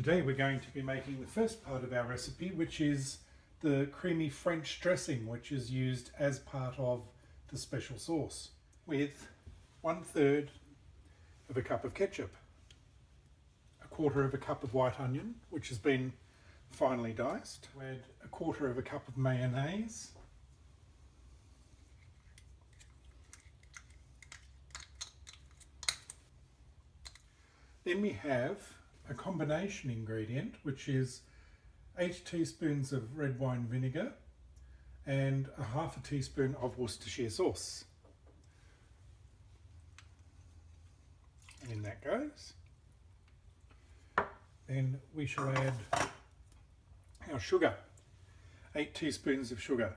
Today we're going to be making the first part of our recipe, which is the creamy French dressing, which is used as part of the special sauce, with 1/3 of a cup of ketchup, 1/4 of a cup of white onion, which has been finely diced. We add 1/4 of a cup of mayonnaise, then we have a combination ingredient, which is 8 teaspoons of red wine vinegar and 1/2 teaspoon of Worcestershire sauce. And in that goes. Then we shall add our sugar, 8 teaspoons of sugar.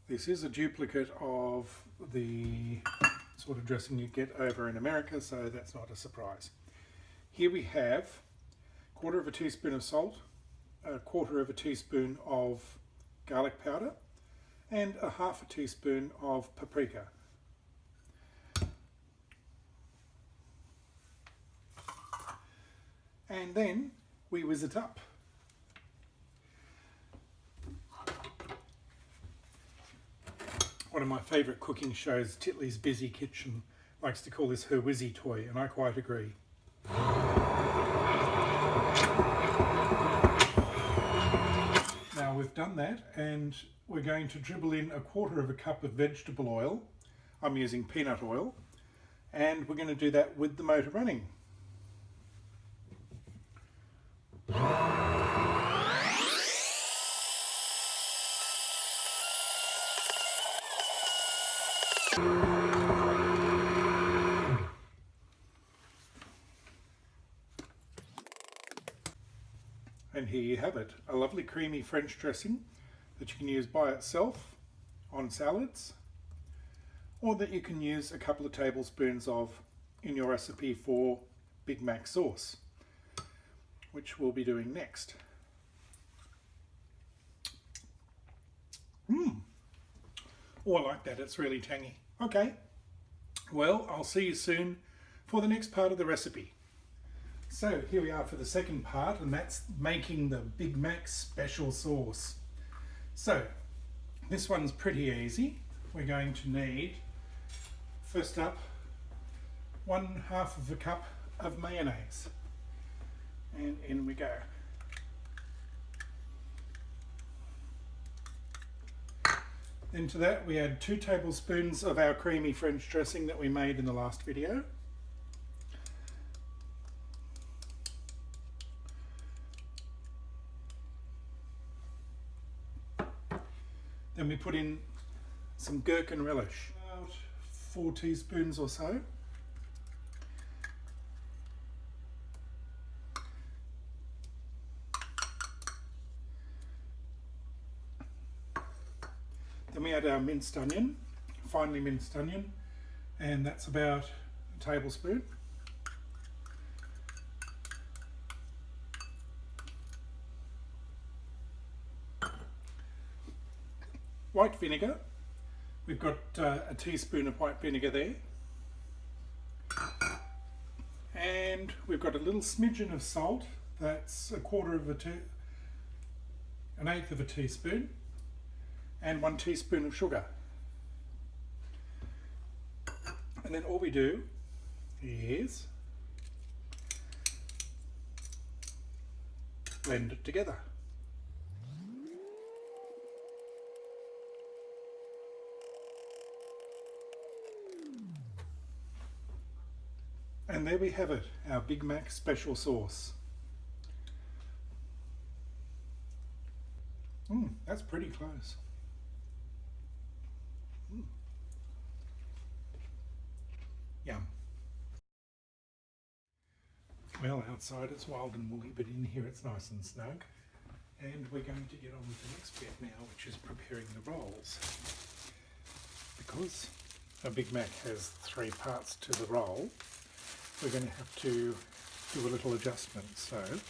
This is a duplicate of the sort of dressing you get over in America, so that's not a surprise. Here we have 1/4 of a teaspoon of salt, 1/4 of a teaspoon of garlic powder, and 1/2 teaspoon of paprika. And then we whiz it up. One of my favourite cooking shows, Titley's Busy Kitchen, likes to call this her whizzy toy, and I quite agree. Now we've done that, and we're going to dribble in 1/4 of a cup of vegetable oil. I'm using peanut oil, and we're going to do that with the motor running. And here you have it, a lovely creamy French dressing that you can use by itself on salads, or that you can use a couple of tablespoons of in your recipe for Big Mac sauce, which we'll be doing next. Oh, I like that, it's really tangy. Okay, well, I'll see you soon for the next part of the recipe. So here we are for the second part, and that's making the Big Mac special sauce. So this one's pretty easy. We're going to need, first up, 1/2 of a cup of mayonnaise. And in we go. Into that we add 2 tablespoons of our creamy French dressing that we made in the last video. Then we put in some gherkin relish, about 4 teaspoons or so. Then we add our minced onion, finely minced onion, and that's about a tablespoon. White vinegar, we've got a teaspoon of white vinegar there. And we've got a little smidgen of salt, that's an 1/8 of a teaspoon. And 1 teaspoon of sugar. And then all we do is blend it together. And there we have it, our Big Mac special sauce. That's pretty close. Yum. Well, outside it's wild and woolly, but in here it's nice and snug. And we're going to get on with the next bit now, which is preparing the rolls. Because a Big Mac has 3 parts to the roll, we're going to have to do a little adjustment. So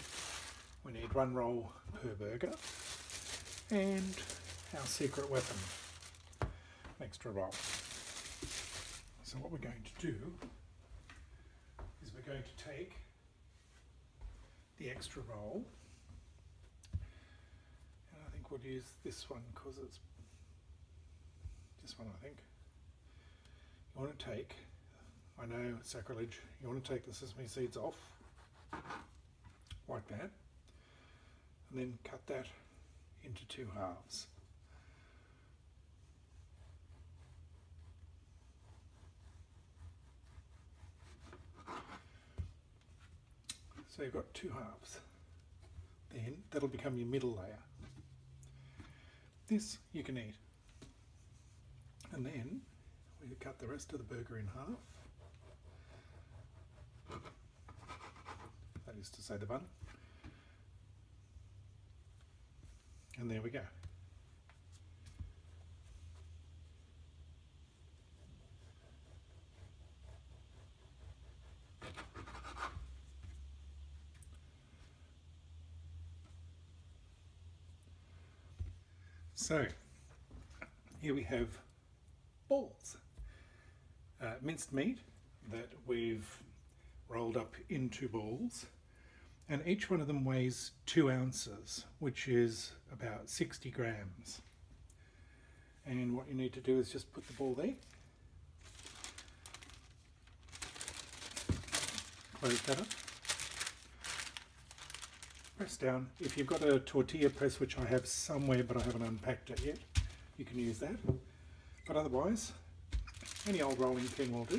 we need 1 roll per burger, and our secret weapon, an extra roll. So what we're going to do is we're going to take the extra roll. And I think we'll use this one because it's this one, I think. You want to take, I know it's sacrilege, you want to take the sesame seeds off like that, and then cut that into 2 halves. So you've got 2 halves. Then that'll become your middle layer. This you can eat. And then we cut the rest of the burger in half. That is to say the bun. And there we go. So here we have balls, minced meat that we've rolled up into balls, and each one of them weighs 2 ounces, which is about 60 grams. And what you need to do is just put the ball there, close that up, press down. If you've got a tortilla press, which I have somewhere but I haven't unpacked it yet, you can use that. But otherwise, any old rolling pin will do.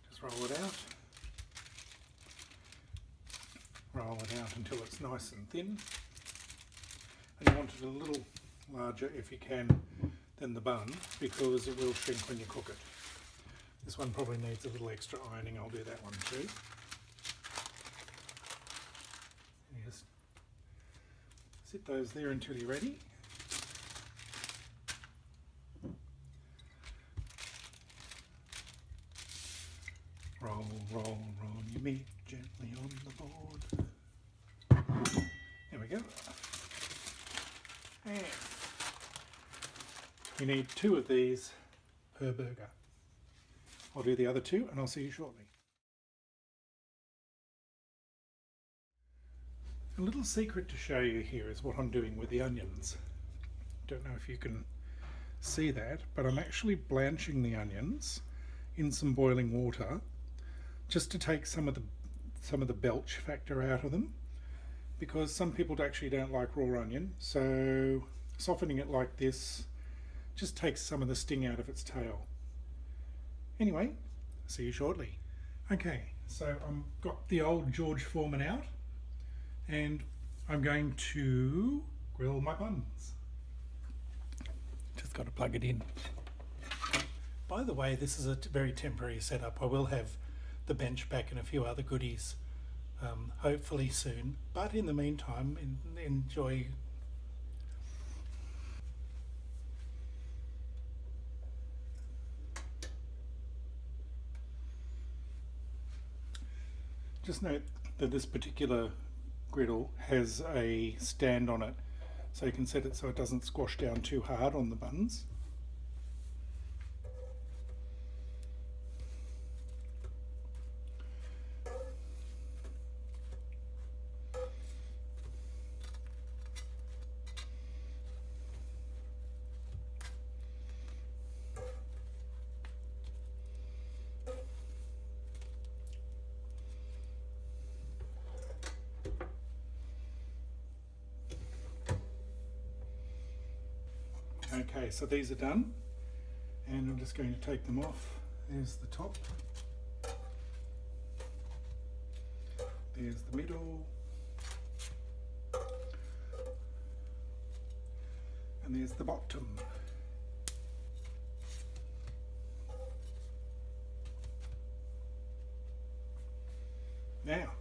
Just roll it out. Roll it out until it's nice and thin. And you want it a little larger if you can than the bun, because it will shrink when you cook it. This one probably needs a little extra ironing. I'll do that one too. Just sit those there until you're ready. Roll, roll, roll your meat gently on the board. There we go. And you need 2 of these per burger. I'll do the other 2 and I'll see you shortly. A little secret to show you here is what I'm doing with the onions. Don't know if you can see that, but I'm actually blanching the onions in some boiling water just to take some of the belch factor out of them, because some people actually don't like raw onion, so softening it like this just takes some of the sting out of its tail. Anyway, see you shortly. Okay, so I've got the old George Foreman out, and I'm going to grill my buns. Just got to plug it in. By the way, this is a very temporary setup. I will have the bench back and a few other goodies hopefully soon, but in the meantime, enjoy. Just note that this particular griddle has a stand on it, so you can set it so it doesn't squash down too hard on the buns. Okay, so these are done, and I'm just going to take them off. There's the top, there's the middle, and there's the bottom. Now,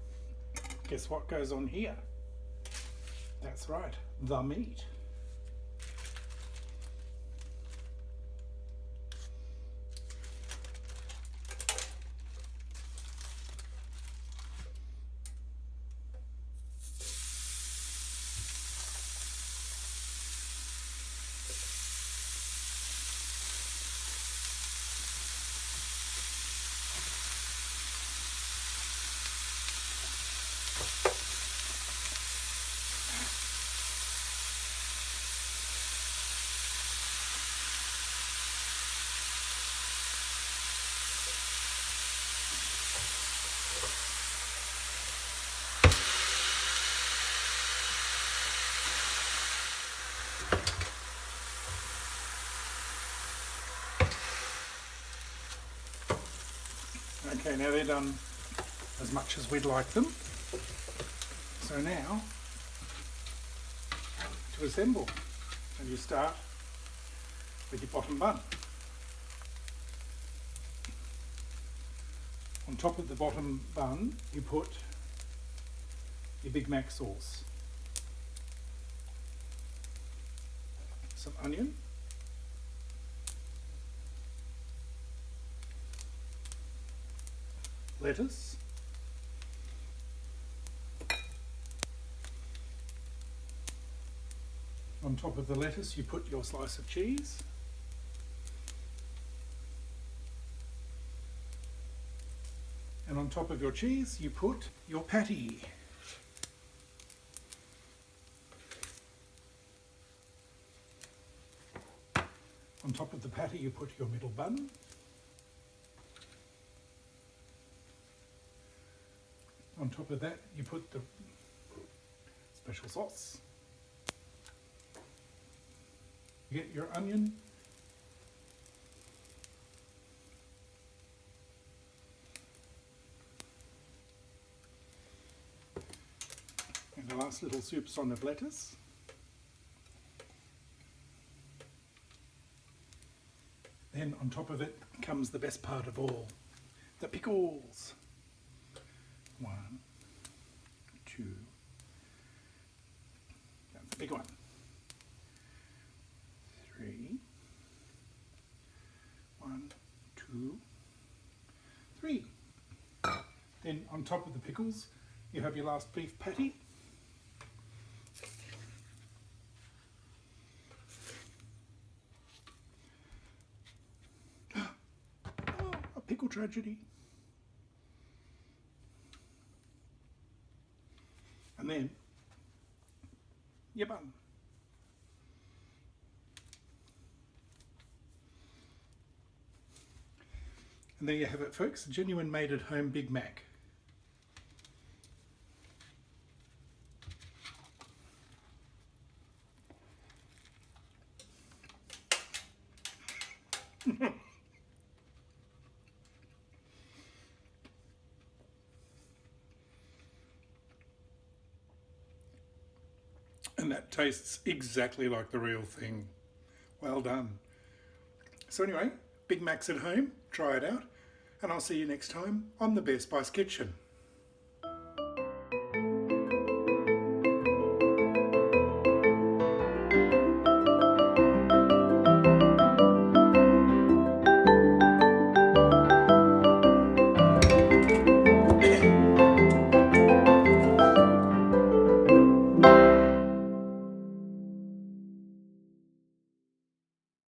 guess what goes on here? That's right, the meat. Okay, now they're done as much as we'd like them. So now to assemble, and you start with your bottom bun. On top of the bottom bun you put your Big Mac sauce, some onion, lettuce, on top of the lettuce you put your slice of cheese, and on top of your cheese you put your patty. On top of the patty you put your middle bun. On top of that you put the special sauce. You get your onion, and a last little soupçon of lettuce. Then on top of it comes the best part of all, the pickles. 1, 2, that's the big one. 3, 1, 2, 3. Then on top of the pickles you have your last beef patty. A pickle tragedy. And then your bun. And there you have it, folks, a genuine made at home Big Mac. And that tastes exactly like the real thing. Well done. So anyway, Big Macs at home, try it out, and I'll see you next time on the Bear Spice Kitchen.